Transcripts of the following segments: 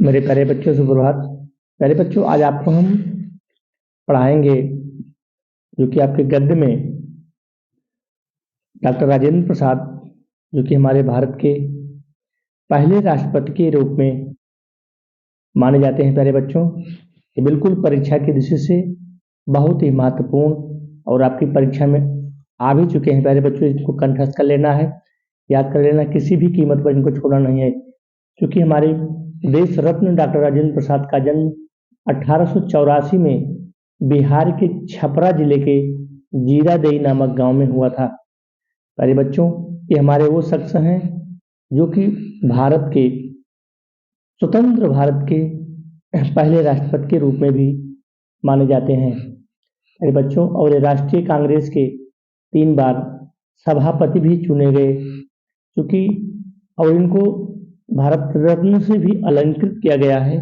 मेरे प्यारे बच्चों सुप्रभात। प्यारे बच्चों, आज आपको हम पढ़ाएंगे जो कि आपके गद्य में डॉक्टर राजेंद्र प्रसाद, जो कि हमारे भारत के पहले राष्ट्रपति के रूप में माने जाते हैं। प्यारे बच्चों, ये बिल्कुल परीक्षा की दृष्टि से बहुत ही महत्वपूर्ण और आपकी परीक्षा में आ भी चुके हैं। प्यारे बच्चों, इसको कंठस्थ कर लेना है, याद कर लेना, किसी भी कीमत पर इनको छोड़ना नहीं है, क्योंकि हमारे देश रत्न डॉक्टर राजेंद्र प्रसाद का जन्म 1884 में बिहार के छपरा जिले के जीरादेई नामक गांव में हुआ था। प्यारे बच्चों, ये हमारे वो शख्स हैं जो कि भारत के स्वतंत्र भारत के पहले राष्ट्रपति के रूप में भी माने जाते हैं। प्यारे बच्चों, और ये राष्ट्रीय कांग्रेस के 3 बार सभापति भी चुने गए, क्योंकि और इनको भारत रत्न से भी अलंकृत किया गया है।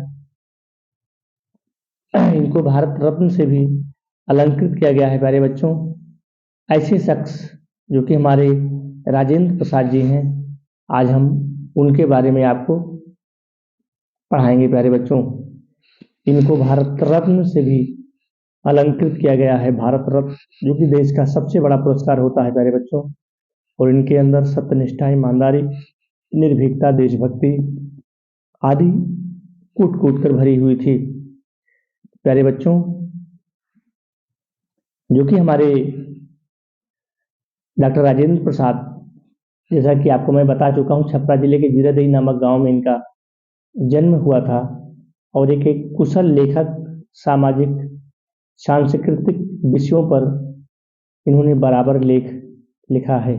इनको भारत रत्न से भी अलंकृत किया गया है। प्यारे बच्चों, ऐसे शख्स जो कि हमारे राजेंद्र प्रसाद जी हैं, आज हम उनके बारे में आपको पढ़ाएंगे। प्यारे बच्चों, इनको भारत रत्न से भी अलंकृत किया गया है। भारत रत्न जो कि देश का सबसे बड़ा पुरस्कार होता है। प्यारे बच्चों, और इनके अंदर सत्यनिष्ठा, ईमानदारी, निर्भीकता, देशभक्ति आदि कूट कूट कर भरी हुई थी। प्यारे बच्चों, जो कि हमारे डॉक्टर राजेंद्र प्रसाद, जैसा कि आपको मैं बता चुका हूं, छपरा जिले के जीरादेई नामक गांव में इनका जन्म हुआ था, और एक कुशल लेखक, सामाजिक सांस्कृतिक विषयों पर इन्होंने बराबर लेख लिखा है।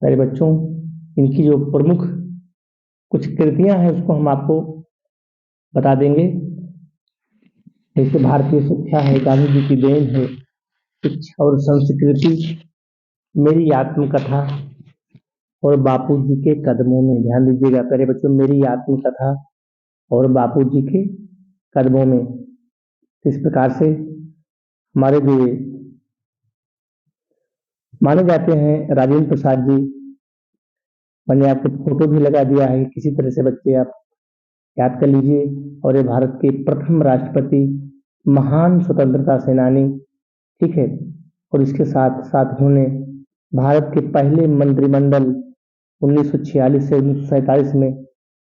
प्यारे बच्चों, इनकी जो प्रमुख कुछ कृतियां हैं उसको हम आपको बता देंगे। जैसे भारतीय शिक्षा है, गांधी जी की देन है, शिक्षा और संस्कृति, मेरी आत्मकथा और बापू जी के कदमों में। ध्यान दीजिएगा प्यारे बच्चों, मेरी आत्मकथा और बापू जी के कदमों में। इस प्रकार से हमारे जो माने जाते हैं राजेंद्र प्रसाद जी, मैंने आपको फोटो भी लगा दिया है, किसी तरह से बच्चे आप याद कर लीजिए। और ये भारत के प्रथम राष्ट्रपति, महान स्वतंत्रता सेनानी, ठीक है। और इसके साथ साथ उन्होंने भारत के पहले मंत्रिमंडल 1946 से 1947 में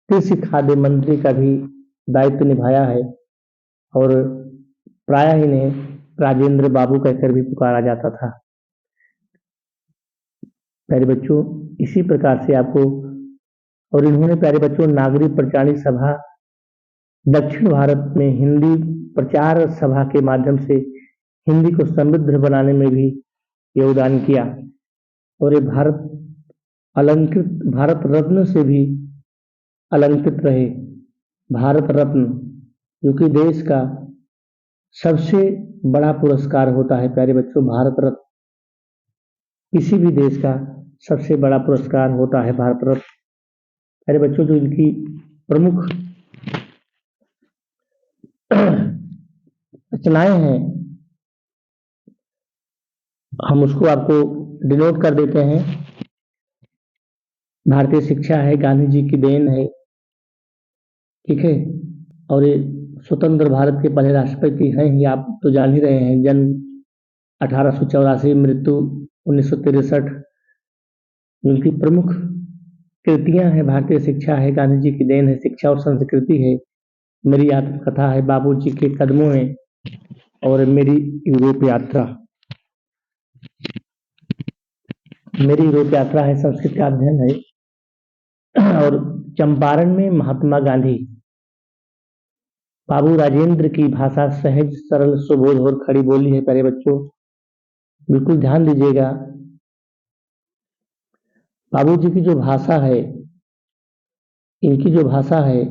कृषि खाद्य मंत्री का भी दायित्व निभाया है, और प्रायः इन्हें राजेंद्र बाबू कहकर भी पुकारा जाता था। प्यारे बच्चों, इसी प्रकार से आपको, और इन्होंने प्यारे बच्चों नागरिक प्रचारणी सभा, दक्षिण भारत में हिंदी प्रचार सभा के माध्यम से हिंदी को समृद्ध बनाने में भी योगदान किया। और ये भारत रत्न से भी अलंकृत रहे। भारत रत्न जो कि देश का सबसे बड़ा पुरस्कार होता है। प्यारे बच्चों, भारत रत्न किसी भी देश का सबसे बड़ा पुरस्कार होता है, भारत रत्न। प्यारे बच्चों, जो इनकी प्रमुख रचनाएं हैं, हम उसको आपको डिनोट कर देते हैं। भारतीय शिक्षा है, गांधी जी की देन है, ठीक है। और ये स्वतंत्र भारत के पहले राष्ट्रपति हैं, ये आप तो जान ही रहे हैं। जन्म 1884, मृत्यु 1963। उनकी प्रमुख कृतियां हैं, भारतीय शिक्षा है, गांधी जी की देन है, शिक्षा और संस्कृति है, मेरी आत्मकथा है, बाबू जी के कदमों में, और मेरी यूरोप यात्रा। मेरी यूरोप यात्रा है, संस्कृत का अध्ययन है, और चंपारण में महात्मा गांधी। बाबू राजेंद्र की भाषा सहज, सरल, सुबोध और खड़ी बोली है। प्यारे बच्चों, बिल्कुल ध्यान दीजिएगा। बाबू जी की जो भाषा है, इनकी जो भाषा है,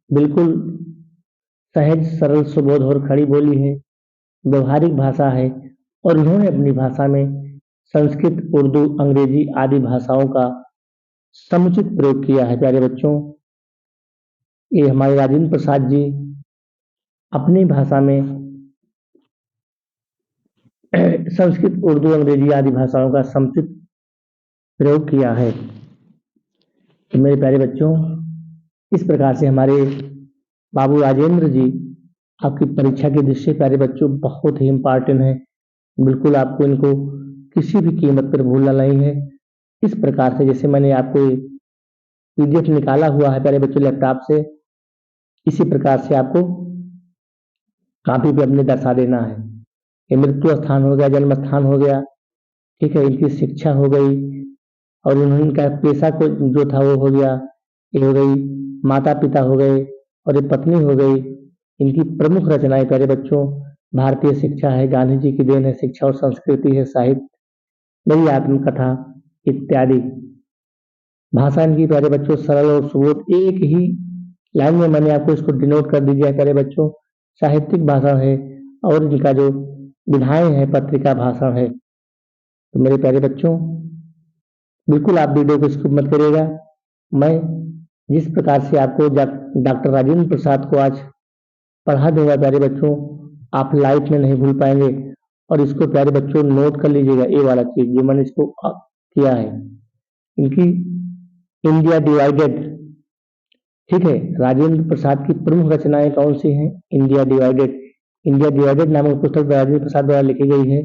बिल्कुल सहज, सरल, सुबोध और खड़ी बोली है, व्यवहारिक भाषा है। और उन्होंने अपनी भाषा में संस्कृत, उर्दू, अंग्रेजी आदि भाषाओं का समुचित प्रयोग किया है। प्यारे बच्चों, ये हमारे राजेंद्र प्रसाद जी अपनी भाषा में संस्कृत, उर्दू, अंग्रेजी आदि भाषाओं का समुचित प्रयोग किया है। तो मेरे प्यारे बच्चों, इस प्रकार से हमारे बाबू राजेंद्र जी आपकी परीक्षा की दृष्टि से प्यारे बच्चों बहुत ही इम्पोर्टेंट है। बिल्कुल आपको इनको किसी भी कीमत पर भूलना नहीं है। इस प्रकार से जैसे मैंने आपको पीडीएफ निकाला हुआ है प्यारे बच्चों लैपटॉप से, इसी प्रकार से आपको कॉपी पे अपने दर्शा देना है। ये मृत्यु स्थान हो गया, जन्म स्थान हो गया, ठीक है, इनकी शिक्षा हो गई और उनका पेशा को जो था वो हो गया, ये हो गई, माता पिता हो गए और ये पत्नी हो गई। इनकी प्रमुख रचनाएं प्यारे बच्चों भारतीय शिक्षा है, गांधी जी की देन है, शिक्षा और संस्कृति है, साहित्य, मेरी आत्मकथा इत्यादि। भाषा इनकी प्यारे बच्चों सरल और सुबोध, एक ही लाइन में मैंने आपको इसको डिनोट कर दिया है प्यारे बच्चों। साहित्यिक भाषा है और इनका जो विधाएं है पत्रिका भाषण है। तो मेरे प्यारे बच्चों बिल्कुल आप वीडियो को स्किप मत करिएगा। मैं जिस प्रकार से आपको डॉक्टर राजेंद्र प्रसाद को आज पढ़ा दूंगा प्यारे बच्चों, आप लाइफ में नहीं भूल पाएंगे। और इसको प्यारे बच्चों नोट कर लीजिएगा, ये वाला चीज जो मैंने इसको किया है। इनकी इंडिया डिवाइडेड, ठीक है, राजेंद्र प्रसाद की प्रमुख रचनाएं कौन सी हैं? India divided. इंडिया डिवाइडेड नामक पुस्तक राजेंद्र प्रसाद द्वारा लिखी गई है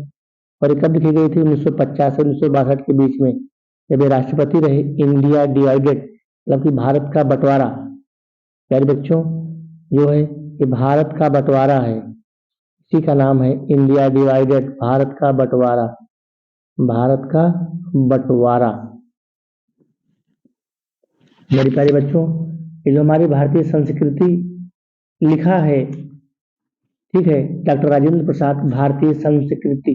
और ये कब लिखी गई थी? 1950 से 1962 के बीच में, जब ये राष्ट्रपति रहे। इंडिया डिवाइडेड मतलब कि भारत का बंटवारा। प्यारे बच्चों जो है ये भारत का बंटवारा है, इसी का नाम है इंडिया डिवाइडेड, भारत का बंटवारा, भारत का बंटवारा। मेरे प्यारे बच्चों ये जो हमारी भारतीय संस्कृति लिखा है, ठीक है, डॉक्टर राजेंद्र प्रसाद, भारतीय संस्कृति,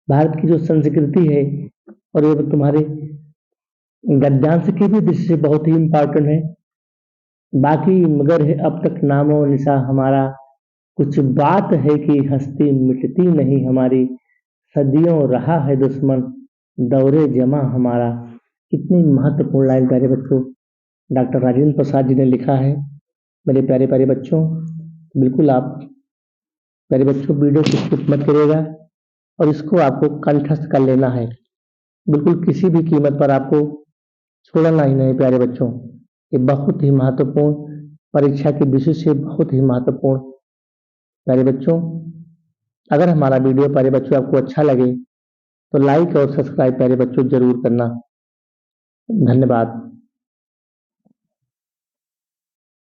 भारत की जो संस्कृति है और ये तुम्हारे गद्यांश की भी दृष्टि से बहुत ही इम्पोर्टेंट है। बाकी मगर है अब तक नामो निशा हमारा, कुछ बात है कि हस्ती मिटती नहीं हमारी, सदियों रहा है दुश्मन दौरे जमा हमारा। कितनी महत्वपूर्ण लाइन प्यारे बच्चों डॉक्टर राजेंद्र प्रसाद जी ने लिखा है। मेरे प्यारे प्यारे बच्चों बिल्कुल आप प्यारे बच्चों वीडियो को स्किप मत करिएगा और इसको आपको कंठस्थ कर लेना है। बिल्कुल किसी भी कीमत पर आपको छोड़ना ही नहीं प्यारे बच्चों। ये बहुत ही महत्वपूर्ण परीक्षा की दृष्टि से बहुत ही महत्वपूर्ण। प्यारे बच्चों अगर हमारा वीडियो प्यारे बच्चों आपको अच्छा लगे तो लाइक और सब्सक्राइब प्यारे बच्चों जरूर करना। धन्यवाद।